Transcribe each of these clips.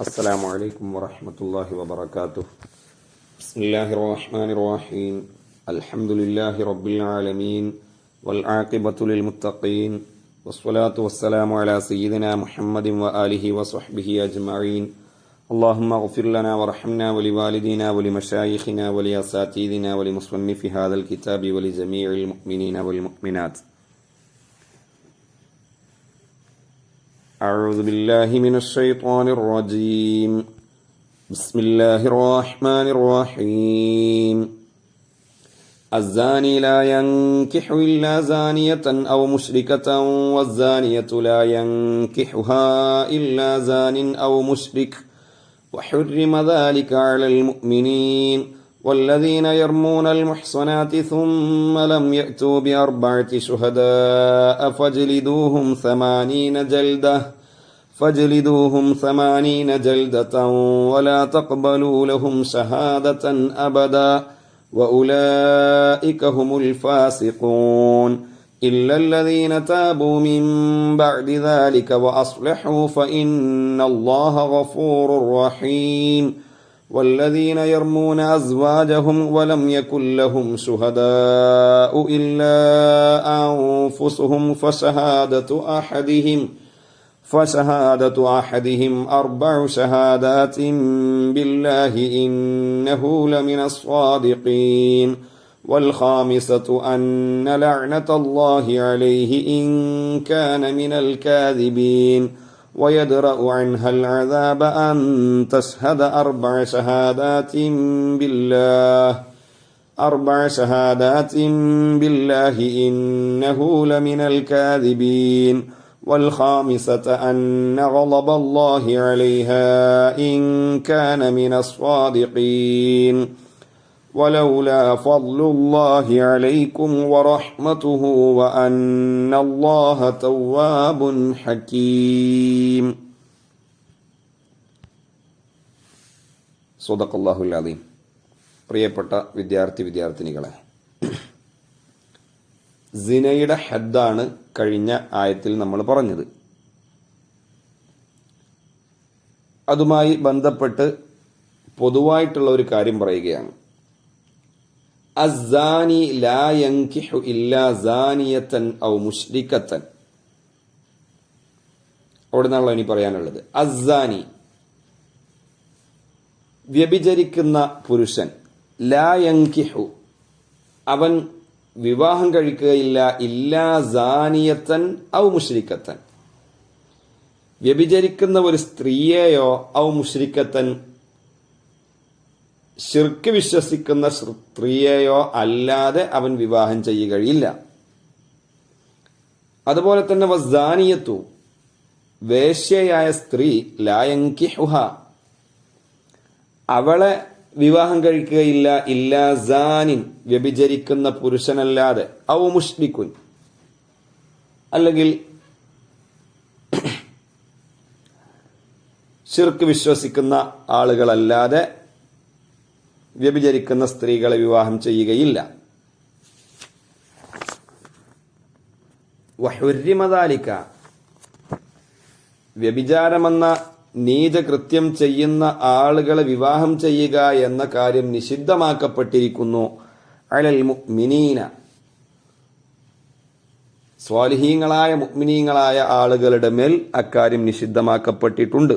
അസ്സലാമു അലൈക്കും വറഹ്മത്തുള്ളാഹി വബറകാതുഹു. ബിസ്മില്ലാഹിർ റഹ്മാനിർ റഹീം. അൽഹംദുലില്ലാഹി റബ്ബിൽ ആലമീൻ വൽ ആഖിബത്തു ലിൽ മുത്തഖീൻ വസ്സലാത്തു വസ്സലാമു അലാ സയ്യിദിനാ മുഹമ്മദിൻ വ ആലിഹി വസ്വഹ്ബിഹി അജ്മഈൻ. അല്ലാഹുമ്മഗ്ഫിർ ലനാ വർഹംനാ വലിവാലിദീനാ വലിമശായിഖിനാ വലിഅസാതീദിനാ വലിമുസ്വന്നിഫി ഹാദൽ കിതാബി വലിജമീഇൽ മുഅ്മിനീന വൽ മുഅ്മിനാത്ത്. أعوذ بالله من الشيطان الرجيم. بسم الله الرحمن الرحيم. الزاني لا ينكح إلا زانية أو مشركة والزانية لا ينكحها إلا زان أو مشرك وحرم ذلك على المؤمنين والذين يرمون المحصنات ثم لم يأتوا بأربعة شهداء فاجلدوهم 80 جلدة ولا تقبلوا لهم شهادة أبدا وأولئك هم الفاسقون إلا الذين تابوا من بعد ذلك وأصلحوا فإن الله غفور رحيم. والذين يرمون أزواجهم ولم يكن لهم شهداء إلا أنفسهم فشهادة أحدهم 4 شهادات بالله إنه لمن الصادقين والخامسة أن لعنة الله عليه إن كان من الكاذبين ويدرأ عنها العذاب أن تشهد 4 شهادات بالله إنه لمن الكاذبين والخامسة أن غضب الله عليها إن كان من الصادقين ولولا فضل الله عليكم ورحمته وأن الله تواب حكيم. സദഖല്ലാഹുൽ അലീം. പ്രിയപ്പെട്ട വിദ്യാർത്ഥിനികളെ, സിനയുടെ ഹദ്ദാണ് കഴിഞ്ഞ ആയത്തിൽ നമ്മൾ പറഞ്ഞത്. അതുമായി ബന്ധപ്പെട്ട് പൊതുവായിട്ടുള്ള ഒരു കാര്യം പറയുകയാണ്. അസ്സാനി ലാ യൻകിഹു ഇല്ലാ സാനിയതൻ ഔ മുശ്രികതൻ. അവിടെ നിന്നാണല്ലോ ഇനി പറയാനുള്ളത്. അസ്സാനി, വ്യഭിചരിക്കുന്ന പുരുഷൻ, ലാ യൻകിഹു, അവൻ വിവാഹം കഴിക്കുകയില്ല, ഇല്ലാ സാനിയതൻ ഔ മുശ്രികതൻ, വ്യഭിചരിക്കുന്ന ഒരു സ്ത്രീയെയോ ഔ മുശ്രികതൻ, ശിർക്ക് വിശ്വസിക്കുന്ന സ്ത്രീയെയോ അല്ലാതെ അവൻ വിവാഹം ചെയ്യുകയില്ല. അതുപോലെ തന്നെ വസ്സാനിയത്തു, വേശ്യയായ സ്ത്രീ, ലാ യൻകിഹുഹ, അവളെ വിവാഹം കഴിക്കുകയില്ല, ഇല്ലാ സാനിൻ, വ്യഭിചരിക്കുന്ന പുരുഷനല്ലാതെ, ഔ മുശ്രിക്കുൻ, അല്ലെങ്കിൽ ശിർക്ക് വിശ്വസിക്കുന്ന ആളുകളല്ലാതെ വ്യഭിചരിക്കുന്ന സ്ത്രീകളെ വിവാഹം ചെയ്യുകയില്ല. വഹുരിമ ദാലിക, വ്യഭിചാരമെന്ന നീചകൃത്യം ചെയ്യുന്ന ആളുകളെ വിവാഹം ചെയ്യുക എന്ന കാര്യം നിഷിദ്ധമാക്കപ്പെട്ടിരിക്കുന്നു. അലൽ മുഅ്മിനീന, സ്വാലിഹീങ്ങളായ മുഅ്മിനീങ്ങളായ ആളുകളുടെ മേൽ അക്കാര്യം നിഷിദ്ധമാക്കപ്പെട്ടിട്ടുണ്ട്.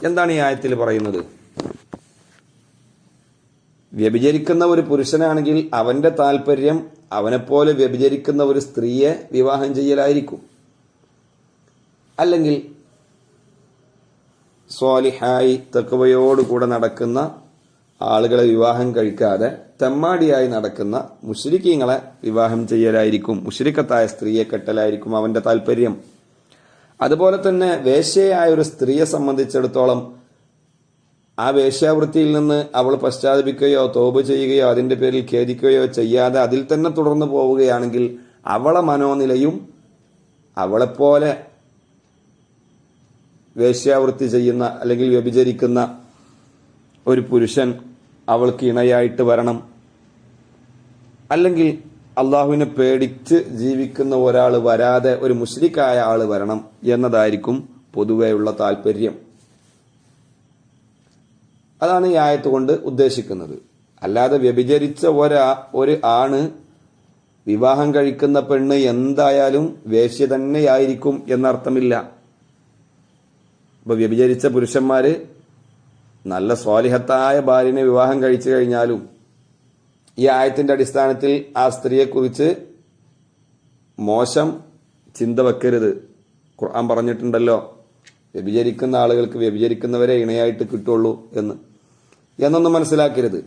എന്താണ് ഈ ആയത്തിൽ പറയുന്നത്? വ്യഭിചരിക്കുന്ന ഒരു പുരുഷനാണെങ്കിൽ അവന്റെ താല്പര്യം അവനെപ്പോലെ വ്യഭിചരിക്കുന്ന ഒരു സ്ത്രീയെ വിവാഹം ചെയ്യലായിരിക്കും. അല്ലെങ്കിൽ സ്വാലിഹായി തഖ്വയോടുകൂടെ നടക്കുന്ന ആളുകളെ വിവാഹം കഴിക്കാതെ തെമ്മാടിയായി നടക്കുന്ന മുശ്രിക്കീങ്ങളെ വിവാഹം ചെയ്യലായിരിക്കും, മുശ്രിക്കത്തായ സ്ത്രീയെ കെട്ടലായിരിക്കും അവന്റെ താല്പര്യം. അതുപോലെ തന്നെ വേശ്യയായ ഒരു സ്ത്രീയെ സംബന്ധിച്ചിടത്തോളം ആ വേശ്യാവൃത്തിയിൽ നിന്ന് അവൾ പശ്ചാത്തപിക്കുകയോ തോപ് ചെയ്യുകയോ അതിന്റെ പേരിൽ ഖേദിക്കുകയോ ചെയ്യാതെ അതിൽ തന്നെ തുടർന്നു പോവുകയാണെങ്കിൽ അവളെ മനോനിലയും അവളെപ്പോലെ വേശ്യാവൃത്തി ചെയ്യുന്ന അല്ലെങ്കിൽ വ്യഭിചരിക്കുന്ന ഒരു പുരുഷൻ അവൾക്ക് ഇണയായിട്ട് വരണം. അല്ലെങ്കിൽ അള്ളാഹുവിനെ പേടിച്ച് ജീവിക്കുന്ന ഒരാൾ വരാതെ ഒരു മുശ്രിക്കായ ആൾ വരണം എന്നതായിരിക്കും പൊതുവെയുള്ള താല്പര്യം. അതാണ് ഈ ആയത്ത് കൊണ്ട് ഉദ്ദേശിക്കുന്നത്. അല്ലാതെ വ്യഭിചരിച്ച ഒരു ആണ് വിവാഹം കഴിക്കുന്ന പെണ്ണ് എന്തായാലും വേശ്യ തന്നെയായിരിക്കും എന്നർത്ഥമില്ല. ഇപ്പൊ വ്യഭിചരിച്ച പുരുഷന്മാര് നല്ല സ്വാലിഹത്തായ ഭാര്യനെ വിവാഹം കഴിച്ചു കഴിഞ്ഞാലും ഈ ആയത്തിന്റെ അടിസ്ഥാനത്തിൽ ആ സ്ത്രീയെക്കുറിച്ച് മോശം ചിന്ത വെക്കരുത്. ഖുർആൻ പറഞ്ഞിട്ടുണ്ടല്ലോ, വ്യഭിചരിക്കുന്ന ആളുകൾക്ക് വ്യഭിചരിക്കുന്നവരെ ഇണയായിട്ട് കിട്ടുള്ളൂ എന്നൊന്നും മനസ്സിലാക്കരുത്.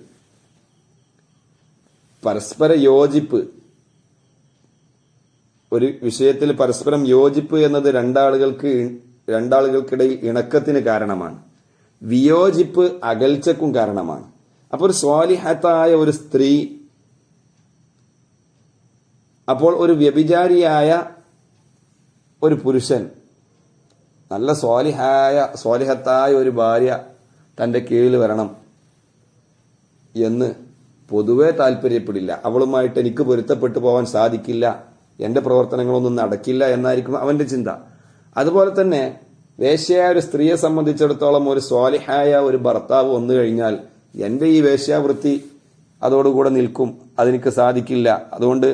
പരസ്പര യോജിപ്പ്, ഒരു വിഷയത്തിൽ പരസ്പരം യോജിപ്പ് എന്നത് രണ്ടാളുകൾക്കിടയിൽ ഇണക്കത്തിന് കാരണമാണ്. വിയോജിപ്പ് അകൽച്ചക്കും കാരണമാണ്. അപ്പോൾ ഒരു സ്വാലിഹത്തായ ഒരു സ്ത്രീ അപ്പോൾ ഒരു വ്യഭിചാരിയായ ഒരു പുരുഷൻ നല്ല സ്വാലിഹത്തായ ഒരു ഭാര്യ തന്റെ കീഴിൽ വരണം എന്ന് പൊതുവെ താല്പര്യപ്പെടില്ല. അവളുമായിട്ട് എനിക്ക് പൊരുത്തപ്പെട്ടു പോകാൻ സാധിക്കില്ല, എന്റെ പ്രവർത്തനങ്ങളൊന്നും നടക്കില്ല എന്നായിരിക്കും അവന്റെ ചിന്ത. അതുപോലെ തന്നെ വേശ്യയായ ഒരു സ്ത്രീയെ സംബന്ധിച്ചിടത്തോളം ഒരു സ്വാലിഹായ ഒരു ഭർത്താവ് വന്നു കഴിഞ്ഞാൽ എന്റെ ഈ വേശ്യാവൃത്തി അതോടുകൂടെ നിൽക്കും, അതെനിക്ക് സാധിക്കില്ല, അതുകൊണ്ട്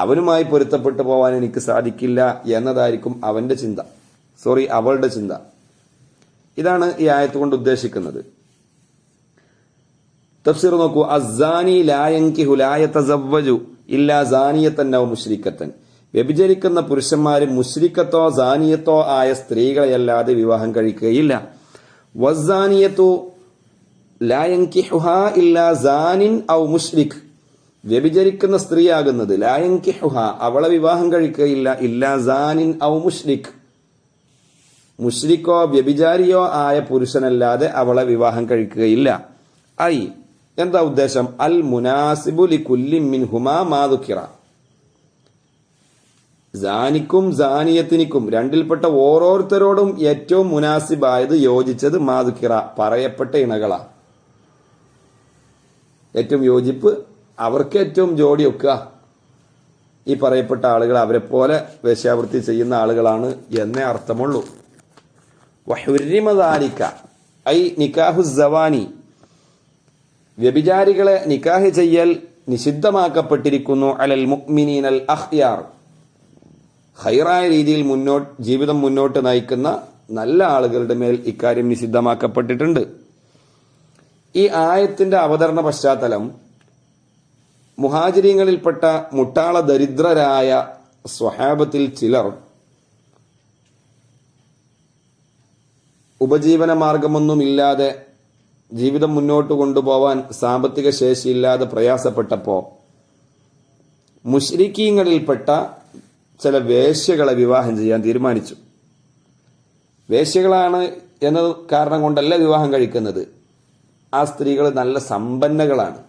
അവനുമായി പൊരുത്തപ്പെട്ടു പോവാൻ എനിക്ക് സാധിക്കില്ല എന്നതായിരിക്കും അവളുടെ ചിന്ത. ഇതാണ് ഈ ആയത്ത് കൊണ്ട് ഉദ്ദേശിക്കുന്നത്. തഫ്സീർ നോക്കൂ. അസ്സാനി ലാ യൻകിഹു ലാ യതസവ്വജു ഇല്ലാ സാനിയത്തൻ ഔ മുശ്രിക്കത്തൻ. വ്യഭിചരിക്കുന്ന പുരുഷന്മാര് മുശ്രിക്കത്തോ സാനിയത്തോ ആയ സ്ത്രീകളെയല്ലാതെ വിവാഹം കഴിക്കുകയില്ല. വസ്സാനിയത്തു ലാ യൻകിഹുഹാ ഇല്ലാ സാനിൻ ഔ മുശ്രിക്. വ്യഭിചരിക്കുന്ന സ്ത്രീയാകുന്നത് ലാ യൻകിഹുഹാ, അവളെ വിവാഹം കഴിക്കുകയില്ല, ഇല്ലാ സാനിൻ ഔ മുശ്രിക്, മുശ്രിക്കോ വ്യഭിചാരിയോ ആയ പുരുഷനല്ലാതെ അവളെ വിവാഹം കഴിക്കുകയില്ല. എന്താ ഉദ്ദേശം? അൽ മുനാസിബു ലികുല്ലി മിൻഹുമാ മാ ദുക്കിറ. സാനിക്കും സാനിയത്തിനിക്കും രണ്ടിൽപ്പെട്ട ഓരോരുത്തരോടും ഏറ്റവും മുനാസിബായത് യോജിച്ചത് മാ ദുക്കിറ പറയപ്പെട്ട ഇണകളാ. ഏറ്റവും യോജിപ്പ് അവർക്ക് ഏറ്റവും ജോഡിയൊക്കുക ഈ പറയപ്പെട്ട ആളുകൾ അവരെ പോലെ വേശ്യാവൃത്തി ചെയ്യുന്ന ആളുകളാണ് എന്നേ അർത്ഥമുള്ളൂ. വഹുരിമ ദാലിക ഐ നിക്കാഹു സവാനി. വ്യഭിചാരികളെ നിക്കാഹ് ചെയ്യൽ നിഷിദ്ധമാക്കപ്പെട്ടിരിക്കുന്നു. അലൽ മുഅ്മിനീനൽ അഖ്യാർ, ഖൈറായ രീതിയിൽ ജീവിതം മുന്നോട്ട് നയിക്കുന്ന നല്ല ആളുകളുടെ മേൽ ഇക്കാര്യം നിഷിദ്ധമാക്കപ്പെട്ടിട്ടുണ്ട്. ഈ ആയത്തിന്റെ അവതരണ പശ്ചാത്തലം മുഹാജിരീങ്ങളിൽപ്പെട്ട മുട്ടാള ദരിദ്രരായ സ്വഹാബത്തിൽ ചിലർ ഉപജീവന മാർഗമൊന്നുമില്ലാതെ ജീവിതം മുന്നോട്ട് കൊണ്ടുപോവാൻ സാമ്പത്തിക ശേഷിയില്ലാതെ പ്രയാസപ്പെട്ടപ്പോ മുശ്രിക്കീങ്ങളിൽപ്പെട്ട ചില വേശ്യകളെ വിവാഹം ചെയ്യാൻ തീരുമാനിച്ചു. വേശ്യകളാണ് എന്ന കാരണം കൊണ്ടല്ല വിവാഹം കഴിക്കുന്നത്. ആ സ്ത്രീകൾ നല്ല സമ്പന്നകളാണ്.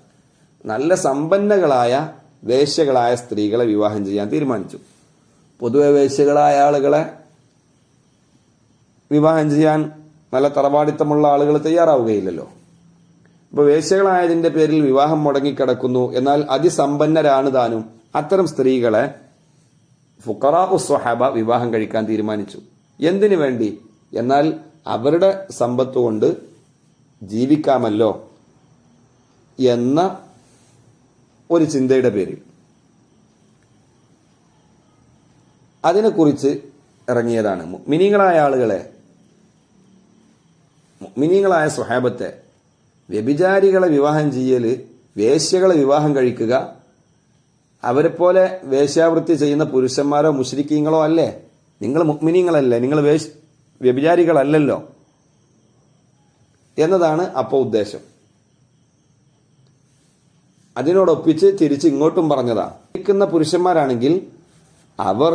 നല്ല സമ്പന്നകളായ വേശ്യകളായ സ്ത്രീകളെ വിവാഹം ചെയ്യാൻ തീരുമാനിച്ചു. പൊതുവെ വേശ്യകളായ ആളുകളെ വിവാഹം ചെയ്യാൻ നല്ല തറവാടിത്തമുള്ള ആളുകൾ തയ്യാറാവുകയില്ലല്ലോ. ഇപ്പൊ വേശ്യകളായതിന്റെ പേരിൽ വിവാഹം മുടങ്ങിക്കിടക്കുന്നു. എന്നാൽ അതിസമ്പന്നരാണ് താനും. അത്തരം സ്ത്രീകളെ ഫുഖറാഉ സ്വഹാബ വിവാഹം കഴിക്കാൻ തീരുമാനിച്ചു. എന്തിനു വേണ്ടി? എന്നാൽ അവരുടെ സമ്പത്ത് കൊണ്ട് ജീവിക്കാമല്ലോ എന്ന ഒരു ചിന്തയുടെ പേരിൽ അതിനെക്കുറിച്ച് ഇറങ്ങിയതാണ്. മുഅ്മിനീങ്ങളായ ആളുകളെ, മുഅ്മിനീങ്ങളായ സ്വഹാബത്തെ വ്യഭിചാരികളെ വിവാഹം ചെയ്യല്, വേശ്യകളെ വിവാഹം കഴിക്കുക, അവരെ പോലെ വേശ്യാവൃത്തി ചെയ്യുന്ന പുരുഷന്മാരോ മുശ്രിക്കീങ്ങളോ അല്ലേ? നിങ്ങൾ മുഅ്മിനീങ്ങളല്ലേ, നിങ്ങൾ വ്യഭിചാരികളല്ലല്ലോ എന്നതാണ് അപ്പോൾ ഉദ്ദേശം. അതിനോടൊപ്പിച്ച് തിരിച്ച് ഇങ്ങോട്ടും പറഞ്ഞതാ. ഇരിക്കുന്ന പുരുഷന്മാരാണെങ്കിൽ അവർ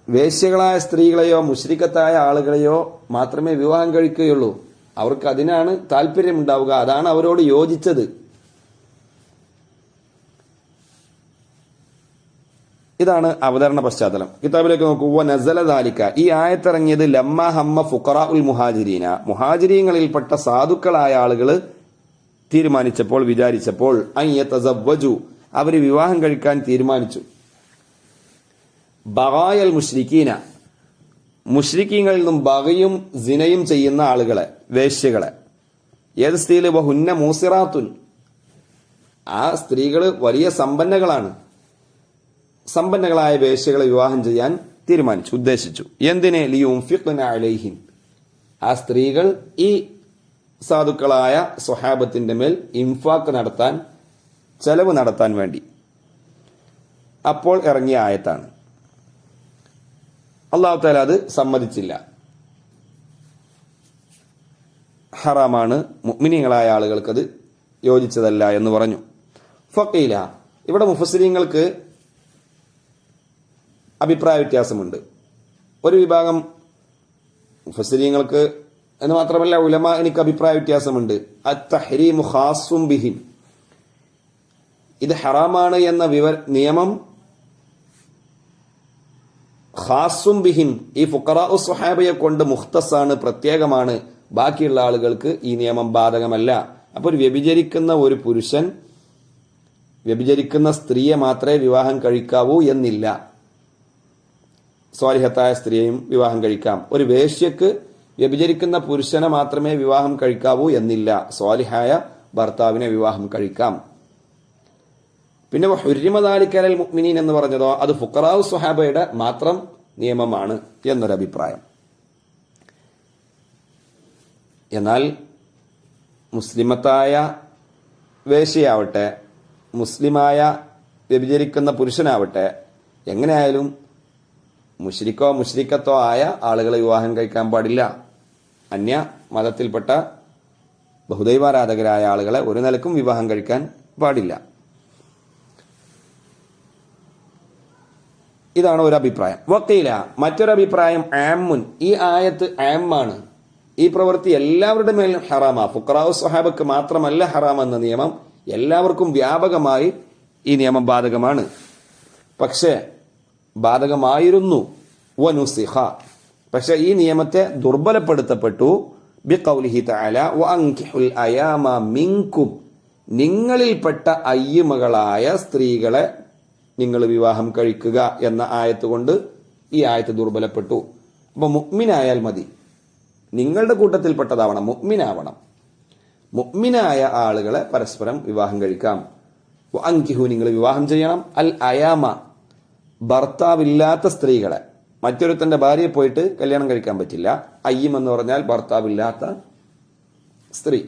വേശ്യകളായ സ്ത്രീകളെയോ മുശ്രിക്കത്തായ ആളുകളെയോ മാത്രമേ വിവാഹം കഴിക്കുകയുള്ളൂ. അവർക്ക് അതിനാണ് താല്പര്യമുണ്ടാവുക. അതാണ് അവരോട് യോജിച്ചത്. ഇതാണ് അവതരണ പശ്ചാത്തലം. കിതാബിലേക്ക് നോക്കൂ. നസല ദാലിക, ഈ ആയത്തിറങ്ങിയത് ലമ്മ ഹമ്മ ഫുഖറാഉൽ മുഹാജിരീന, മുഹാജിരീങ്ങളിൽപ്പെട്ട സാധുക്കളായ ആളുകൾ തീരുമാനിച്ചപ്പോൾ, വിചാരിച്ചപ്പോൾ, അൻ യതസവ്വജു, അവർ വിവാഹം കഴിക്കാൻ തീരുമാനിച്ചു. ബഗായൽ മുശ്രിക്കീന, മുശ്രിക്കീങ്ങളിൽ നിന്നും ബഗയും സിനയും ചെയ്യുന്ന ആളുകളെ, വേശ്യകളെ, ഏത് സ്ത്രീയിൽ വഹുന്ന മൂസിറാത്തുൻ, ആ സ്ത്രീകൾ വലിയ സമ്പന്നകളാണ്, സമ്പന്നകളായ വേശ്യകളെ വിവാഹം ചെയ്യാൻ തീരുമാനിച്ചു, ഉദ്ദേശിച്ചു. എന്തിനെ? ലിയുൻഫിഖ്ന അലൈഹിൻ, ആ സ്ത്രീകൾ ഈ സാധുക്കളായ സ്വഹാബത്തിന്റെ മേൽ ഇൻഫാക്ക് നടത്താൻ, ചെലവ് നടത്താൻ വേണ്ടി. അപ്പോൾ ഇറങ്ങിയ ആയത്താണ്. അല്ലാഹു തആല അത് സമ്മതിച്ചില്ല, ഹറാമാണ്, മുഅ്മിനീങ്ങളായ ആളുകൾക്കത് യോജിച്ചതല്ല എന്ന് പറഞ്ഞു. ഫഖീല, ഇവിടെ മുഫസ്സിരീങ്ങൾക്ക് അഭിപ്രായ വ്യത്യാസമുണ്ട്. ഒരു വിഭാഗം മുഫസ്സിരീങ്ങൾക്ക് എന്ന് മാത്രമല്ല ഉലമാ എനിക്ക് അഭിപ്രായ വ്യത്യാസമുണ്ട്. അത്തഹ്രീമു ഖാസ്സും ബിഹിം, ഇത് ഹറാമാണ് എന്ന നിയമം ഖാസ്സും ബിഹിം, ഈ ഫുഖറാഉ സ്വഹാബയെ കൊണ്ട് മുഖ്തസാണ്, പ്രത്യേകമാണ്, ബാക്കിയുള്ള ആളുകൾക്ക് ഈ നിയമം ബാധകമല്ല. അപ്പോൾ വ്യഭിചരിക്കുന്ന ഒരു പുരുഷൻ വ്യഭിചരിക്കുന്ന സ്ത്രീയെ മാത്രമേ വിവാഹം കഴിക്കാവൂ എന്നില്ല. സ്വാലിഹത്തായ സ്ത്രീയെയും വിവാഹം കഴിക്കാം. ഒരു വേശ്യക്ക് വ്യഭിചരിക്കുന്ന പുരുഷനെ മാത്രമേ വിവാഹം കഴിക്കാവൂ എന്നില്ല, സ്വാലിഹായ ഭർത്താവിനെ വിവാഹം കഴിക്കാം. പിന്നെ ഹുർരിമ ദാലിക അലൽ മുഅ്മിനീൻ എന്ന് പറഞ്ഞതോ അത് ഫുഖറാഉ സ്വഹാബയുടെ മാത്രം നിയമമാണ് എന്നൊരഭിപ്രായം. എന്നാൽ മുസ്ലിമത്തായ വേശ്യയാവട്ടെ, മുസ്ലിമായ വ്യഭിചരിക്കുന്ന പുരുഷനാവട്ടെ, എങ്ങനെയായാലും മുശ്രിക്കോ മുശ്രിക്കത്തോ ആയ ആളുകളെ വിവാഹം കഴിക്കാൻ പാടില്ല. അന്യ മതത്തിൽപ്പെട്ട ബഹുദൈവാരാധകരായ ആളുകളെ ഒരു നിലക്കും വിവാഹം കഴിക്കാൻ പാടില്ല. ഇതാണ് ഒരു അഭിപ്രായം. വക്കീല, മറ്റൊരഭിപ്രായം ആമുൻ, ഈ ആയത്ത് ആമാണ്, ഈ പ്രവൃത്തി എല്ലാവരുടെ മേലും ഹറാമാ. ഫുഖറാഉ സ്വഹാബക്ക് മാത്രമല്ല ഹറാം എന്ന നിയമം, എല്ലാവർക്കും വ്യാപകമായി ഈ നിയമം ബാധകമാണ്. പക്ഷേ ബാധകമായിരുന്നു, വനുസിഖ, പക്ഷെ ഈ നിയമത്തെ ദുർബലപ്പെടുത്തപ്പെട്ടു. ബിഖൗലിഹി തആല വഅൻകിഹുൽ അയാമ മിൻകും, നിങ്ങളിൽപ്പെട്ട അയ്യമകളായ സ്ത്രീകളെ നിങ്ങൾ വിവാഹം കഴിക്കുക എന്ന ആയത്ത് കൊണ്ട് ഈ ആയത്ത് ദുർബലപ്പെട്ടു. അപ്പൊ മുഅ്മിനായാൽ മതി, നിങ്ങളുടെ കൂട്ടത്തിൽപ്പെട്ടതാവണം, മുഅ്മിനാവണം. മുഅ്മിനായ ആളുകളെ പരസ്പരം വിവാഹം കഴിക്കാം. വഅൻകിഹു, നിങ്ങൾ വിവാഹം ചെയ്യണം. അൽ അയാമ, ഭർത്താവില്ലാത്ത സ്ത്രീകളെ. മറ്റൊരുത്തന്റെ ഭാര്യയെ പോയിട്ട് കല്യാണം കഴിക്കാൻ പറ്റില്ല. അയ്യം എന്ന് പറഞ്ഞാൽ ഭർത്താവില്ലാത്ത സ്ത്രീ,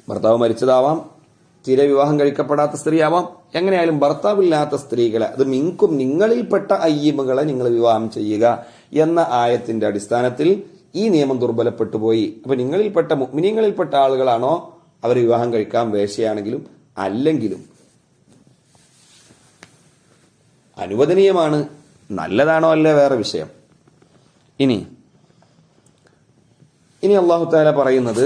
ഭർത്താവ് മരിച്ചതാവാം, തീരെ വിവാഹം കഴിക്കപ്പെടാത്ത സ്ത്രീ ആവാം, എങ്ങനെയായാലും ഭർത്താവില്ലാത്ത സ്ത്രീകളെ, അത് മിൻകും, നിങ്ങളിൽപ്പെട്ട അയ്യമകളെ നിങ്ങൾ വിവാഹം ചെയ്യുക എന്ന ആയത്തിന്റെ അടിസ്ഥാനത്തിൽ ഈ നിയമം ദുർബലപ്പെട്ടു പോയി. അപ്പൊ നിങ്ങളിൽപ്പെട്ട മുഅ്മിനീങ്ങളിൽപ്പെട്ട ആളുകളാണോ അവർ വിവാഹം കഴിക്കാം, വേശ്യയാണെങ്കിലും അല്ലെങ്കിലും അനുവദനീയമാണ്. നല്ലതാണോ അല്ലേ വേറെ വിഷയം. ഇനി അല്ലാഹു തആല പറയുന്നത്,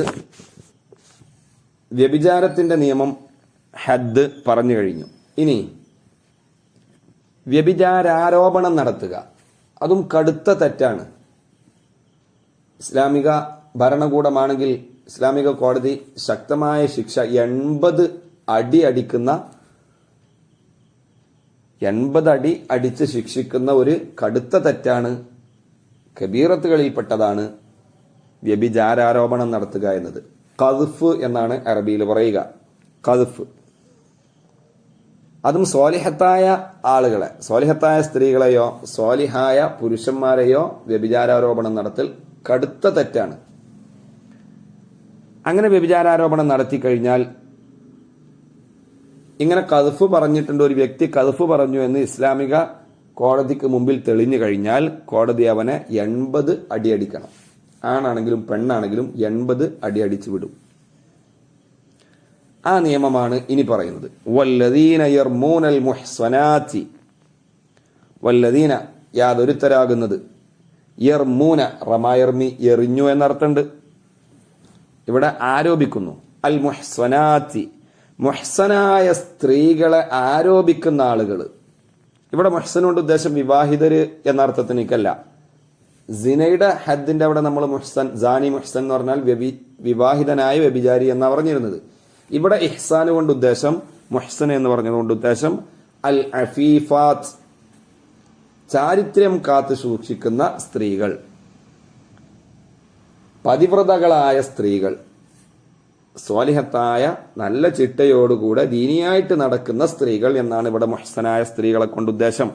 വ്യഭിചാരത്തിന്റെ നിയമം ഹദ് പറഞ്ഞു കഴിഞ്ഞു. ഇനി വ്യഭിചാരാരോപണം നടത്തുക, അതും കടുത്ത തെറ്റാണ്. ഇസ്ലാമിക ഭരണകൂടമാണെങ്കിൽ ഇസ്ലാമിക കോടതി ശക്തമായ ശിക്ഷ 80 അടി അടിക്കുന്ന, 80 അടി അടിച്ച് ശിക്ഷിക്കുന്ന ഒരു കടുത്ത തെറ്റാണ്, കബീറത്തുകളിൽപ്പെട്ടതാണ് വ്യഭിചാരാരോപണം നടത്തുക എന്നത്. ഖദ്ഫ് എന്നാണ് അറബിയിൽ പറയുക. ഖദ്ഫ്, അതും സ്വാലിഹത്തായ ആളുകളെ, സ്വാലിഹത്തായ സ്ത്രീകളെയോ സ്വാലിഹായ പുരുഷന്മാരെയോ വ്യഭിചാരാരോപണം നടത്തൽ കടുത്ത തെറ്റാണ്. അങ്ങനെ വ്യഭിചാരാരോപണം നടത്തി കഴിഞ്ഞാൽ, ഇങ്ങനെ ഖദ്ഫ് പറഞ്ഞിട്ടുണ്ട്, ഒരു വ്യക്തി ഖദ്ഫ് പറഞ്ഞു എന്ന് ഇസ്ലാമിക കോടതിക്ക് മുമ്പിൽ തെളിഞ്ഞു കഴിഞ്ഞാൽ കോടതി അവനെ 80 അടി അടിക്കണം. ആണാണെങ്കിലും പെണ്ണാണെങ്കിലും 80 അടി അടിച്ചു വിടും. ആ നിയമമാണ് ഇനി പറയുന്നത്. വല്ലദീന യർമൂനൽ മുഹ്സനാത്തി, വല്ലദീന യാതൊരുത്തരാകുന്നത്, യർമൂന, റമായർമി, എറിഞ്ഞു എന്നർത്ഥമുണ്ട്. ഇവിടെ ആരോപിക്കുന്നു. അൽ മുഹ്സനാത്തി, മുഹ്സനായ സ്ത്രീകളെ ആരോപിക്കുന്ന ആളുകൾ. ഇവിടെ മുഹ്സൻ കൊണ്ട് ഉദ്ദേശം വിവാഹിതര് എന്ന അർത്ഥത്തിനേക്കല്ല. സിനയുടെ ഹദ്ദിന്റെ അവിടെ നമ്മൾ മുഹ്സൻ, സാനി മുഹ്സൻ എന്ന് പറഞ്ഞാൽ വിവാഹിതനായ വ്യഭിചാരി എന്നാ പറഞ്ഞിരുന്നത്. ഇവിടെ ഇഹ്സാന് കൊണ്ട് ഉദ്ദേശം, മുഹ്സൻ എന്ന് പറഞ്ഞതുകൊണ്ട് ഉദ്ദേശം അൽ അഫീഫാത്ത്, ചാരിത്രം കാത്തു സൂക്ഷിക്കുന്ന സ്ത്രീകൾ, പതിവ്രതകളായ സ്ത്രീകൾ, സ്വാലിഹത്തായ നല്ല ചിട്ടയോടുകൂടെ ദീനിയായിട്ട് നടക്കുന്ന സ്ത്രീകൾ എന്നാണ് ഇവിടെ മുഹ്സനായ സ്ത്രീകളെ കൊണ്ട് ഉദ്ദേശം.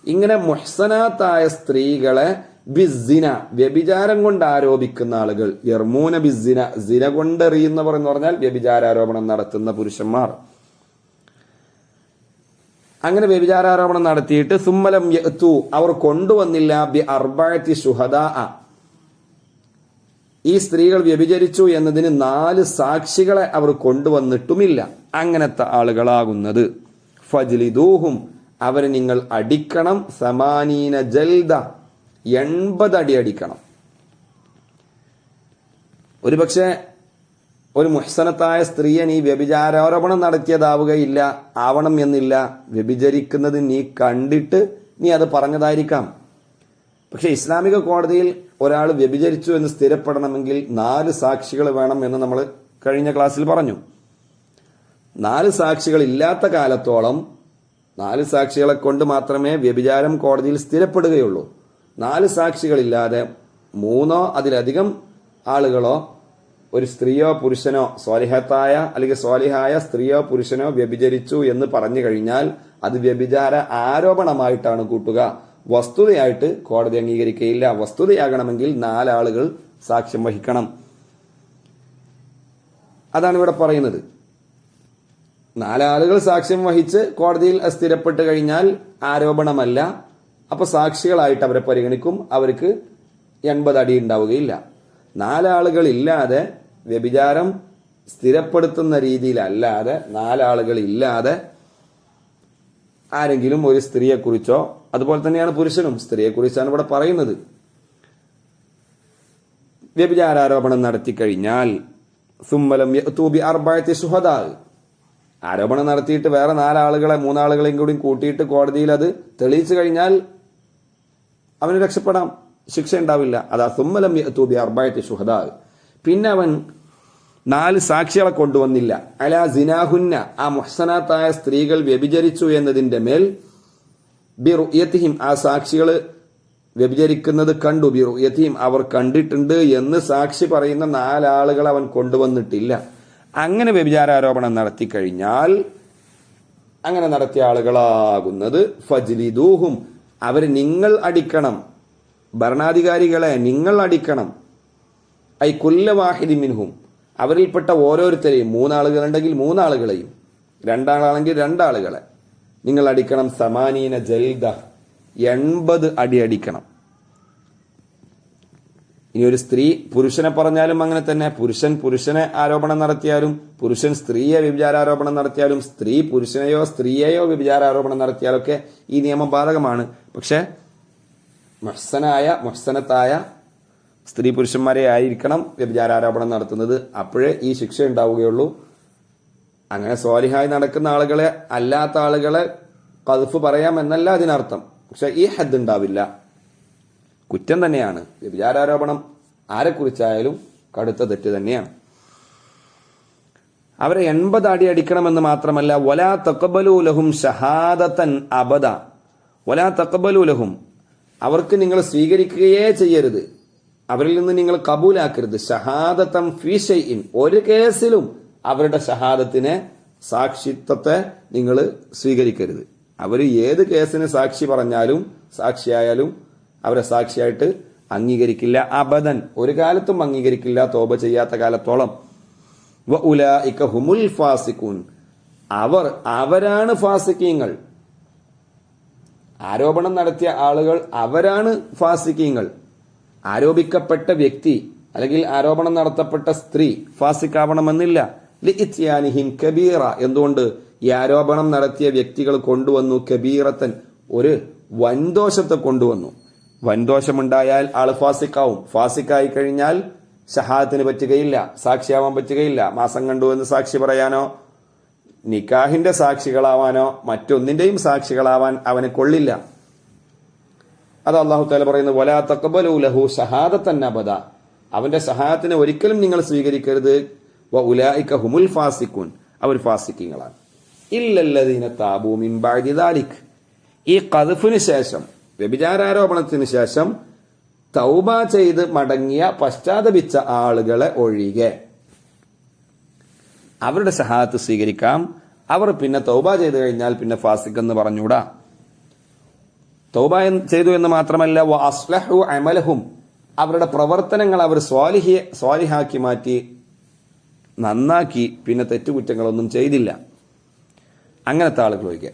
ഇങ്ങനെ മുഹ്സനാത്തായ സ്ത്രീകളെ ബിസ്സിന, വ്യഭിചാരം കൊണ്ട് ആരോപിക്കുന്ന ആളുകൾ, യർമൂന ബിസ്സിന, സിന കൊണ്ടെറിയുന്നവർ എന്ന് പറഞ്ഞാൽ വ്യഭിചാരാരോപണം നടത്തുന്ന പുരുഷന്മാർ. അങ്ങനെ വ്യഭിചാരാരോപണം നടത്തിയിട്ട് സുമ്മലം യഅ്തു, അവർ കൊണ്ടുവന്നില്ല ബി അർബഅത്തി ശുഹദാ, ഈ സ്ത്രീകൾ വ്യഭിചരിച്ചു എന്നതിന് 4 സാക്ഷികളെ അവർ കൊണ്ടുവന്നിട്ടുമില്ല. അങ്ങനത്തെ ആളുകളാകുന്നത് ഫജ്ലിദൂഹും, അവരെ നിങ്ങൾ അടിക്കണം. 80 ജൽദ, 80 അടി അടിക്കണം. ഒരുപക്ഷെ ഒരു മുഹ്സനത്തായ സ്ത്രീയെ നീ വ്യഭിചാരോപണം നടത്തിയതാവുകയില്ല, ആവണം എന്നില്ല. വ്യഭിചരിക്കുന്നത് നീ കണ്ടിട്ട് നീ അത് പറഞ്ഞതായിരിക്കാം. പക്ഷെ ഇസ്ലാമിക കോടതിയിൽ ഒരാൾ വ്യഭിചരിച്ചു എന്ന് സ്ഥിരപ്പെടണമെങ്കിൽ 4 സാക്ഷികൾ വേണം എന്ന് നമ്മൾ കഴിഞ്ഞ ക്ലാസ്സിൽ പറഞ്ഞു. 4 സാക്ഷികൾ ഇല്ലാത്ത കാലത്തോളം 4 സാക്ഷികളെ കൊണ്ട് മാത്രമേ വ്യഭിചാരം കോടതിയിൽ സ്ഥിരപ്പെടുകയുള്ളൂ. 4 സാക്ഷികളില്ലാതെ 3 അതിലധികം ആളുകളോ, ഒരു സ്ത്രീയോ പുരുഷനോ, സ്വാലിഹത്തായ അല്ലെങ്കിൽ സ്വാലിഹായ സ്ത്രീയോ പുരുഷനോ വ്യഭിചരിച്ചു എന്ന് പറഞ്ഞു കഴിഞ്ഞാൽ അത് വ്യഭിചാര ആരോപണമായിട്ടാണ് കൂട്ടുക. വസ്തുതയായിട്ട് കോടതി അംഗീകരിക്കുകയില്ല. വസ്തുതയാകണമെങ്കിൽ 4 ആളുകൾ സാക്ഷ്യം വഹിക്കണം. അതാണ് ഇവിടെ പറയുന്നത്. 4 ആളുകൾ സാക്ഷ്യം വഹിച്ച് കോടതിയിൽ സ്ഥിരപ്പെട്ട് കഴിഞ്ഞാൽ ആരോപണമല്ല. അപ്പൊ സാക്ഷികളായിട്ട് അവരെ പരിഗണിക്കും. അവർക്ക് 80 അടി ഉണ്ടാവുകയില്ല. 4 ആളുകൾ ഇല്ലാതെ, വ്യഭിചാരം സ്ഥിരപ്പെടുത്തുന്ന രീതിയിലല്ലാതെ 4 ആളുകൾ ഇല്ലാതെ ആരെങ്കിലും ഒരു സ്ത്രീയെക്കുറിച്ചോ, അതുപോലെ തന്നെയാണ് പുരുഷനും സ്ത്രീയെക്കുറിച്ചാണ് ഇവിടെ പറയുന്നത്, വ്യഭിചാരാരോപണം നടത്തി കഴിഞ്ഞാൽ സുമ്മലം യഅ്തു ബി അർബഅത്തി ശുഹദാ, ആരോപണം നടത്തിയിട്ട് വേറെ 4 ആളുകളെ 3 ആളുകളെയും കൂടി കൂട്ടിയിട്ട് കോടതിയിൽ അത് തെളിയിച്ചു കഴിഞ്ഞാൽ അവന് രക്ഷപ്പെടാം, ശിക്ഷ ഉണ്ടാവില്ല. അതാ സുമ്മലം യഅ്തു ബി അർബഅത്തി ശുഹദാ. പിന്നെ അവൻ 4 സാക്ഷികളെ കൊണ്ടുവന്നില്ല. അലാ സിനാഹുന്ന, ആ മുഹ്സനാത്തായ സ്ത്രീകൾ വ്യഭിചരിച്ചു എന്നതിന്റെ മേൽ, ബിറുയതിഹിം, ആ സാക്ഷികൾ വ്യഭിചരിക്കുന്നത് കണ്ടു, ബിറുയതിഹിം, അവർ കണ്ടിട്ടുണ്ട് എന്ന് സാക്ഷി പറയുന്ന 4 ആളുകൾ അവൻ കൊണ്ടുവന്നിട്ടില്ല. അങ്ങനെ വ്യഭിചാരാരോപണം നടത്തി കഴിഞ്ഞാൽ അങ്ങനെ നടത്തിയ ആളുകളാകുന്നത് ഫജ്ലിദൂഹും, അവരെ നിങ്ങൾ അടിക്കണം. ഭരണാധികാരികളെ നിങ്ങൾ അടിക്കണം. ഐ കുല്ല വാഹിദി മിൻഹും, അവരിൽപ്പെട്ട ഓരോരുത്തരെയും, 3 ആളുകളുണ്ടെങ്കിൽ 3 ആളുകളെയും, 2 ആളാണെങ്കിൽ 2 ആളുകളെ നിങ്ങൾ അടിക്കണം. 80 ജൽദ, 80 അടി അടിക്കണം. ഇനി ഒരു സ്ത്രീ പുരുഷനെ പറഞ്ഞാലും അങ്ങനെ തന്നെ. പുരുഷൻ പുരുഷനെ ആരോപണം നടത്തിയാലും, പുരുഷൻ സ്ത്രീയെ വ്യഭിചാരാരോപണം നടത്തിയാലും, സ്ത്രീ പുരുഷനെയോ സ്ത്രീയെയോ വ്യഭിചാരാരോപണം നടത്തിയാലൊക്കെ ഈ നിയമം ബാധകമാണ്. പക്ഷെ മുഹ്സനത്തായ സ്ത്രീ പുരുഷന്മാരെ ആയിരിക്കണം വ്യഭിചാരാരോപണം നടത്തുന്നത്. അപ്പോഴേ ഈ ശിക്ഷ ഉണ്ടാവുകയുള്ളൂ. അങ്ങനെ സ്വാലിഹായി നടക്കുന്ന ആളുകളെ, അല്ലാത്ത ആളുകളെ ഖദ്ഫ് പറയാം എന്നല്ല അതിനർത്ഥം. പക്ഷെ ഈ ഹദ് ഉണ്ടാവില്ല, കുറ്റം തന്നെയാണ്. വ്യഭിചാരാരോപണം ആരെക്കുറിച്ചായാലും കടുത്ത തെറ്റ് തന്നെയാണ്. അവരെ 80 അടി അടിക്കണമെന്ന് മാത്രമല്ല, വലാ തഖബലൂ ലഹും ഷഹാദതൻ അബദ, വലാ തഖബലൂ ലഹും, അവർക്ക് നിങ്ങൾ സ്വീകരിക്കുകയേ ചെയ്യരുത്, അവരിൽ നിന്ന് നിങ്ങൾ കബൂലാക്കരുത്. ഷഹാദതൻ ഫീ ഷൈഇൻ, ഒരു കേസിലും അവരുടെ ഷഹാദത്തിനെ, സാക്ഷിത്വത്തെ നിങ്ങൾ സ്വീകരിക്കരുത്. അവർ ഏത് കേസിന് സാക്ഷി പറഞ്ഞാലും സാക്ഷിയായാലും അവരെ സാക്ഷിയായിട്ട് അംഗീകരിക്കില്ല. അബദൻ, ഒരു കാലത്തും അംഗീകരിക്കില്ല, തോബ ചെയ്യാത്ത കാലത്തോളം. വഉലൈക ഹുമുൽ ഫാസിഖൂൻ, അവരാണ് ഫാസിഖീങ്ങൾ. ആരോപണം നടത്തിയ ആളുകൾ അവരാണ് ഫാസിഖീങ്ങൾ. ആരോപിക്കപ്പെട്ട വ്യക്തി അല്ലെങ്കിൽ ആരോപണം നടത്തപ്പെട്ട സ്ത്രീ ഫാസിക്കാവണമെന്നില്ല. ലിഇത്യാനിഹിം കബീറ, എന്തുകൊണ്ട്? ഈ ആരോപണം നടത്തിയ വ്യക്തികൾ കൊണ്ടുവന്നു കബീറത്തൻ, ഒരു വൻദോഷത്തെ കൊണ്ടുവന്നു. വൻദോഷമുണ്ടായാൽ ആള് ഫാസിക്കാവും. ഫാസിക്കായി കഴിഞ്ഞാൽ ഷഹാദത്തിന് പറ്റുകയില്ല, സാക്ഷിയാവാൻ പറ്റുകയില്ല. മാസം കണ്ടു എന്ന് സാക്ഷി പറയാനോ, നിക്കാഹിന്റെ സാക്ഷികളാവാനോ, മറ്റൊന്നിന്റെയും സാക്ഷികളാവാൻ അവന് കൊള്ളില്ല. അത് അല്ലാഹു തആല പറയുന്നത്, വലാ തഖബലൂ ലഹു ഷഹാദതൻ അബദ, അവന്റെ ഷഹാദത്തിനെ ഒരിക്കലും നിങ്ങൾ സ്വീകരിക്കരുത്. വഉലൈക ഹുമുൽ ഫാസിഖൂൻ, അവർ ഫാസിഖീങ്ങളാണ്. ഇല്ലല്ലദീന താബൂ മിൻ ബഅദി ദാലിക്, ഈ ഖദ്ഫിന് ശേഷം, വ്യഭിചാരാരോപണത്തിന് ശേഷം തൗബ ചെയ്ത് മടങ്ങിയ പശ്ചാത്തപിച്ച ആളുകളെ ഒഴികെ അവരുടെ ഷഹാദത്ത് സ്വീകരിക്കാം. അവർ പിന്നെ തൗബ ചെയ്തു കഴിഞ്ഞാൽ പിന്നെ ഫാസിഖ് എന്ന് പറഞ്ഞൂടാ. തൗബ ചെയ്തു എന്ന് മാത്രമല്ല, അസ്ലഹു അമലഹും, അവരുടെ പ്രവർത്തനങ്ങൾ അവർ സ്വാലിഹാക്കി മാറ്റി നന്നാക്കി, പിന്നെ തെറ്റുകുറ്റങ്ങളൊന്നും ചെയ്തില്ല. അങ്ങനത്തെ ആളുകൾ ഒഴികെ.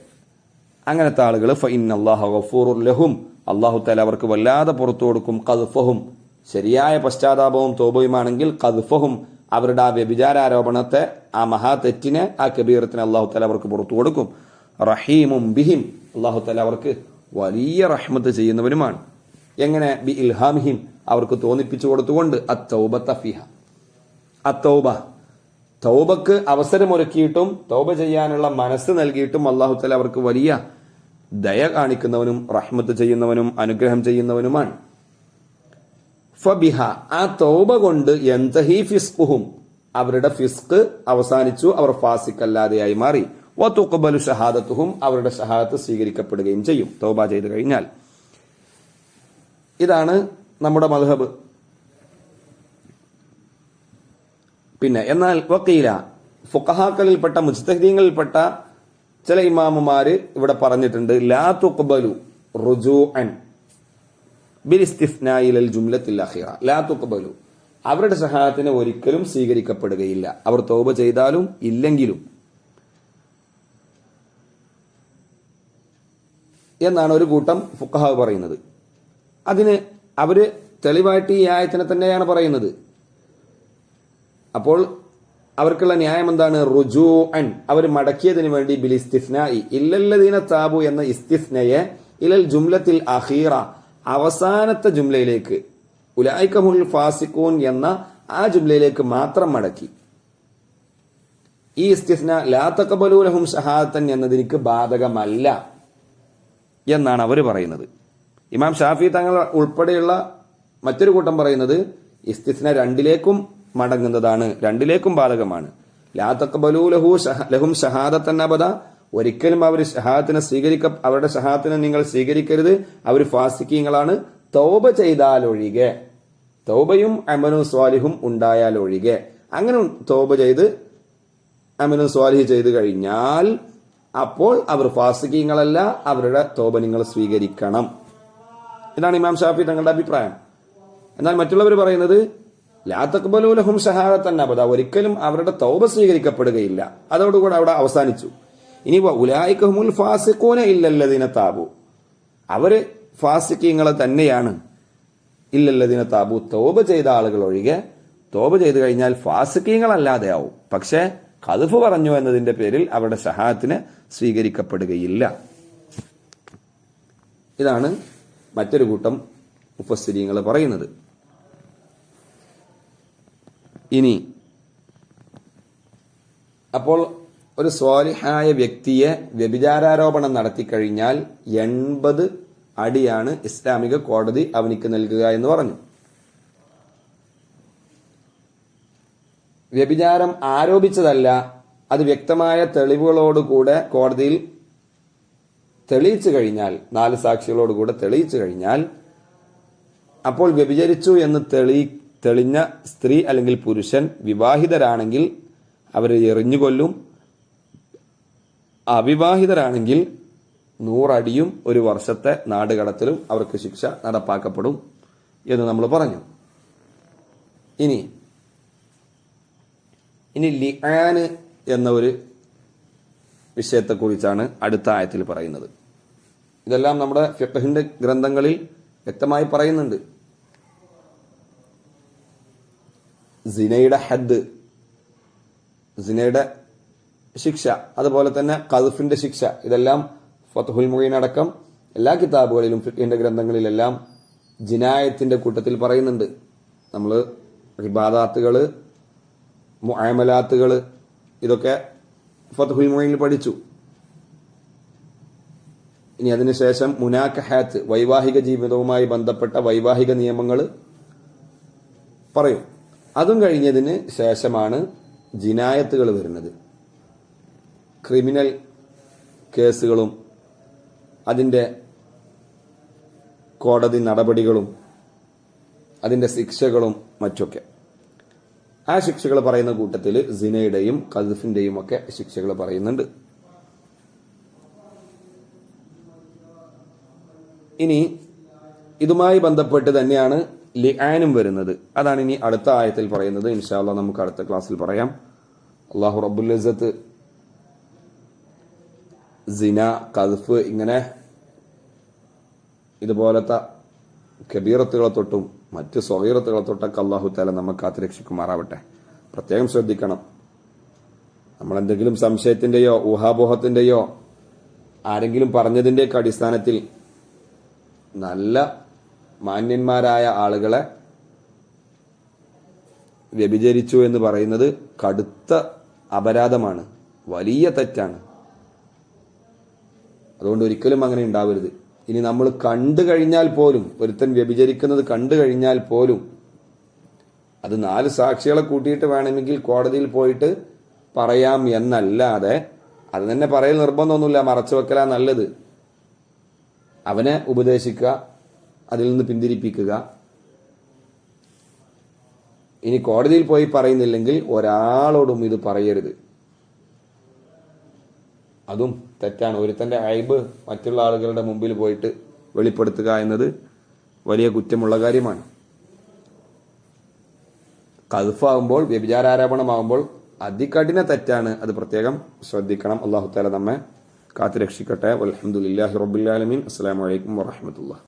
അങ്ങനത്തെ ആളുകൾ ഫഇന്നല്ലാഹു ഗഫൂറുർ ലഹും, അല്ലാഹു തആല അവർക്ക് വല്ലാതെ പുറത്തു കൊടുക്കും. ഖദ്ഫഹും, ശരിയായ പശ്ചാത്താപവും തൗബയുമാണെങ്കിൽ ഖദ്ഫഹും, അവരുടെ ആ വ്യഭിചാരാരോപണത്തെ, ആ മഹാ തെറ്റിനെ, ആ കബീറത്തിനെ അല്ലാഹു തആല അവർക്ക് പുറത്തു കൊടുക്കും. റഹീമും ബിഹിം, അല്ലാഹു തആല അവർക്ക് വലിയ റഹ്മത്ത് ചെയ്യുന്നവനുമാണ്. എങ്ങനെ? ബി ഇൽഹാമിഹിം, അവർക്ക് തോന്നിപ്പിച്ചു കൊടുത്തുകൊണ്ട്. അത്തൗബത ഫിഹ, അത്തൗബ, തൗബക്ക് അവസരമൊരുക്കിയിട്ടും തൗബ ചെയ്യാനുള്ള മനസ്സ് നൽകിയിട്ടും അല്ലാഹു തആല അവർക്ക് വലിയ ദയ കാണിക്കുന്നവനും റഹ്മത്ത് ചെയ്യുന്നവനും അനുഗ്രഹം ചെയ്യുന്നവനുമാണ്. ഫബിഹ, ആ തൗബ കൊണ്ട് യന്തഹി ഫിസ്ഖുഹും, അവരുടെ ഫിസ്ഖ് അവസാനിച്ചു, അവർ ഫാസിഖ് അല്ലാതെയായി മാറി. വതുഖ്ബലു ഷഹാദത്തുഹും, അവരുടെ ഷഹാദത്ത് സ്വീകരിക്കപ്പെടുകയും ചെയ്യും തൗബ ചെയ്തു കഴിഞ്ഞാൽ. ഇതാണ് നമ്മുടെ മദ്ഹബ്. പിന്നെ എന്നാൽ വക്കീല, ഫുഖഹാക്കളിൽപ്പെട്ട മുജ്തഹിദീങ്ങളിൽപ്പെട്ട ചില ഇമാമുമാര് ഇവിടെ പറഞ്ഞിട്ടുണ്ട്, ലാ തുഖ്ബലു റുജൂഅൻ ബിൽ ഇസ്തിസ്നാഇ ഇലൽ ജുംലത്തിൽ അഖീറ. ലാ തുഖ്ബലു, അവരുടെ ഷഹാദത്തിന് ഒരിക്കലും സ്വീകരിക്കപ്പെടുകയില്ല, അവർ തൗബ ചെയ്താലും ഇല്ലെങ്കിലും എന്നാണ് ഒരു കൂട്ടം ഫുഖഹാ പറയുന്നത്. അതിന് അവര് തെളിവായിട്ട് ഈ ആയത്തിനെ തന്നെയാണ് പറയുന്നത്. അപ്പോൾ അവർക്കുള്ള ന്യായം എന്താണ്? റുജൂഅൻ, അവർ മടക്കിയതിനു വേണ്ടി ബിൽ ഇസ്തിസ്നാഇ, ഇല്ലല്ലദീന താബു എന്ന ഇസ്തിസ്നയെ ഇലൽ ജുംലത്തിൽ അഖീറ, അവസാനത്തെ ജുംലയിലേക്ക്, ഉലൈകഹുൽ ഫാസിഖൂൻ എന്ന ആ ജുംലയിലേക്ക് മാത്രം മടക്കി. ഈ ഇസ്തിസ്ന ലാ തഖബലൂ ലഹും ഷഹാദത്തൻ എന്നതിന് ബാധകമല്ല എന്നാണ് അവർ പറയുന്നത്. ഇമാം ഷാഫി തങ്ങൾ ഉൾപ്പെടെയുള്ള മറ്റൊരു കൂട്ടം പറയുന്നത് ഇസ്തിസ്ന രണ്ടിലേക്കും മടങ്ങുന്നതാണ്, രണ്ടിലേക്കും ബാധകമാണ്. ലാ തഖബലൂ ലഹും ഷഹാദത്തൻ അബദ, ഒരിക്കലും അവർ ഷഹാദത്തിനെ അവരുടെ ഷഹാദത്തിനെ നിങ്ങൾ സ്വീകരിക്കരുത്, അവർ ഫാസിഖീങ്ങളാണ്. തൗബ ചെയ്താലൊഴികെ, തൗബയും അമലും സ്വാലിഹും ഉണ്ടായാലൊഴികെ, അങ്ങനെ തൗബ ചെയ്ത് അമലും സ്വാലിഹ് ചെയ്തു കഴിഞ്ഞാൽ അപ്പോൾ അവർ ഫാസിഖീങ്ങളല്ല, അവരുടെ തൗബ നിങ്ങൾ സ്വീകരിക്കണം. ഇതാണ് ഇമാം ഷാഫി തങ്ങളുടെ അഭിപ്രായം. എന്നാൽ മറ്റുള്ളവർ പറയുന്നത് ലാ തഖ്ബലൂ ലഹും ഷഹാദത്തൻ അബദ, ഒരിക്കലും അവരുടെ തൗബ സ്വീകരിക്കപ്പെടുകയില്ല, അതോടുകൂടെ അവിടെ അവസാനിച്ചു. ഇനി ഉലൈകഹുൽ ഫാസിഖൂന ഇല്ലല്ലദീന താബു, അവര് ഫാസിഖീങ്ങളെ തന്നെയാണ്. ഇല്ലല്ലദീന താബു, തൗബ ചെയ്ത ആളുകൾ ഒഴികെ. തൗബ ചെയ്തു കഴിഞ്ഞാൽ ഫാസിഖീങ്ങളല്ലാതെ ആവും, പക്ഷേ ഖദ്ഫ് പറഞ്ഞു എന്നതിന്റെ പേരിൽ അവരുടെ ഷഹാദത്തിന് സ്വീകരിക്കപ്പെടുകയില്ല. ഇതാണ് മറ്റൊരു കൂട്ടം മുഫസ്സിരീങ്ങൾ പറയുന്നത്. ഇനി അപ്പോൾ ഒരു സ്വാലിഹായ വ്യക്തിയെ വ്യഭിചാരാരോപണം നടത്തിക്കഴിഞ്ഞാൽ 80 അടിയാണ് ഇസ്ലാമിക കോടതി അവനിക്ക് നൽകുക എന്ന് പറഞ്ഞു. വ്യഭിചാരം ആരോപിച്ചതല്ല, അത് വ്യക്തമായ തെളിവുകളോടുകൂടെ കോടതിയിൽ തെളിയിച്ചു കഴിഞ്ഞാൽ, 4 സാക്ഷികളോടുകൂടെ തെളിയിച്ചു കഴിഞ്ഞാൽ, അപ്പോൾ വ്യഭിചരിച്ചു എന്ന് തെളിഞ്ഞ സ്ത്രീ അല്ലെങ്കിൽ പുരുഷൻ വിവാഹിതരാണെങ്കിൽ അവരെ എറിഞ്ഞുകൊല്ലും, അവിവാഹിതരാണെങ്കിൽ 100 അടിയും 1 വർഷത്തെ നാടുകടത്തലും അവർക്ക് ശിക്ഷ നടപ്പാക്കപ്പെടും എന്ന് നമ്മൾ പറഞ്ഞു. ഇനി ലിആന് എന്ന ഒരു വിഷയത്തെക്കുറിച്ചാണ് അടുത്ത ആയത്തിൽ പറയുന്നത്. ഇതെല്ലാം നമ്മുടെ ഫിഖ്ഹിന്റെ ഗ്രന്ഥങ്ങളിൽ വ്യക്തമായി പറയുന്നുണ്ട്. സിനയുടെ ഹദ്, സിനയുടെ ശിക്ഷ, അതുപോലെ തന്നെ ഖദ്ഫിന്റെ ശിക്ഷ, ഇതെല്ലാം ഫത്ഹുൽ മുഈൻ അടക്കം എല്ലാ കിതാബുകളിലും ഫിഖ്ഹിന്റെ ഗ്രന്ഥങ്ങളിലെല്ലാം ജിനായത്തിന്റെ കൂട്ടത്തിൽ പറയുന്നുണ്ട്. നമ്മൾ ഇബാദാത്തുകള്, മുആമലാത്തുകള്, ഇതൊക്കെ ഫത്ഹുൽ മുഈനിൽ പഠിച്ചു. ഇനി അതിനുശേഷം മുനാക്കഹാത്ത്, വൈവാഹിക ജീവിതവുമായി ബന്ധപ്പെട്ട വൈവാഹിക നിയമങ്ങൾ പറയും. അതും കഴിഞ്ഞതിന് ശേഷമാണ് ജിനായത്തുകൾ വരുന്നത്. ക്രിമിനൽ കേസുകളും അതിൻ്റെ കോടതി നടപടികളും അതിൻ്റെ ശിക്ഷകളും മറ്റൊക്കെ. ആ ശിക്ഷകൾ പറയുന്ന കൂട്ടത്തിൽ സിനയുടെയും ഖദ്ഫിന്റെയും ഒക്കെ ശിക്ഷകൾ പറയുന്നുണ്ട്. ഇനി ഇതുമായി ബന്ധപ്പെട്ട് തന്നെയാണ് ലിആനും വരുന്നത്. അതാണ് ഇനി അടുത്ത ആയത്തിൽ പറയുന്നത്. ഇൻഷാ അല്ലാഹ് നമുക്ക് അടുത്ത ക്ലാസ്സിൽ പറയാം. അല്ലാഹു റബ്ബുൽ ഇസ്സത്ത് സിന, ഖദ്ഫ് ഇങ്ങനെ ഇതുപോലത്തെ കബീറത്തുകളെ തൊട്ടും മറ്റ് സ്വഗീറത്തുകളെ തൊട്ടൊക്കെ അല്ലാഹു തആല നമ്മെ കാത്തുരക്ഷിക്കുമാറാവട്ടെ. പ്രത്യേകം ശ്രദ്ധിക്കണം. നമ്മൾ എന്തെങ്കിലും സംശയത്തിന്റെയോ ഊഹാപോഹത്തിന്റെയോ ആരെങ്കിലും പറഞ്ഞതിന്റെയൊക്കെ അടിസ്ഥാനത്തിൽ നല്ല മാന്യന്മാരായ ആളുകളെ വ്യഭിചരിച്ചു എന്ന് പറയുന്നത് കടുത്ത അപരാധമാണ്, വലിയ തെറ്റാണ്. അതുകൊണ്ട് ഒരിക്കലും അങ്ങനെ ഉണ്ടാവരുത്. ഇനി നമ്മൾ കണ്ടു കഴിഞ്ഞാൽ പോലും, ഒരുത്തൻ വ്യഭിചരിക്കുന്നത് കണ്ടു കഴിഞ്ഞാൽ പോലും അത് 4 സാക്ഷികളെ കൂട്ടിയിട്ട് വേണമെങ്കിൽ കോടതിയിൽ പോയിട്ട് പറയാം എന്നല്ലാതെ, അത് തന്നെ പറയൽ നിർബന്ധമൊന്നുമില്ല, മറച്ചു വെക്കലാ നല്ലത്. അവനെ ഉപദേശിക്കുക, അതിൽ നിന്ന് പിന്തിരിപ്പിക്കുക. ഇനി കോടതിയിൽ പോയി പറയുന്നില്ലെങ്കിൽ ഒരാളോടും ഇത് പറയരുത്. അതും തെറ്റാണ്. ഒരുത്തന്റെ അയ്ബ് മറ്റുള്ള ആളുകളുടെ മുമ്പിൽ പോയിട്ട് വെളിപ്പെടുത്തുക എന്നത് വലിയ കുറ്റമുള്ള കാര്യമാണ്. ഖദ്ഫാകുമ്പോൾ, വ്യഭിചാരാരോപണമാകുമ്പോൾ അതികഠിന തെറ്റാണ്. അത് പ്രത്യേകം ശ്രദ്ധിക്കണം. അല്ലാഹു തആല നമ്മെ കാത്തുരക്ഷിക്കട്ടെ. വൽഹംദുലില്ലാഹി റബ്ബിൽ ആലമീൻ. അസ്സലാമു അലൈക്കും വറഹ്മത്തുള്ളാഹി.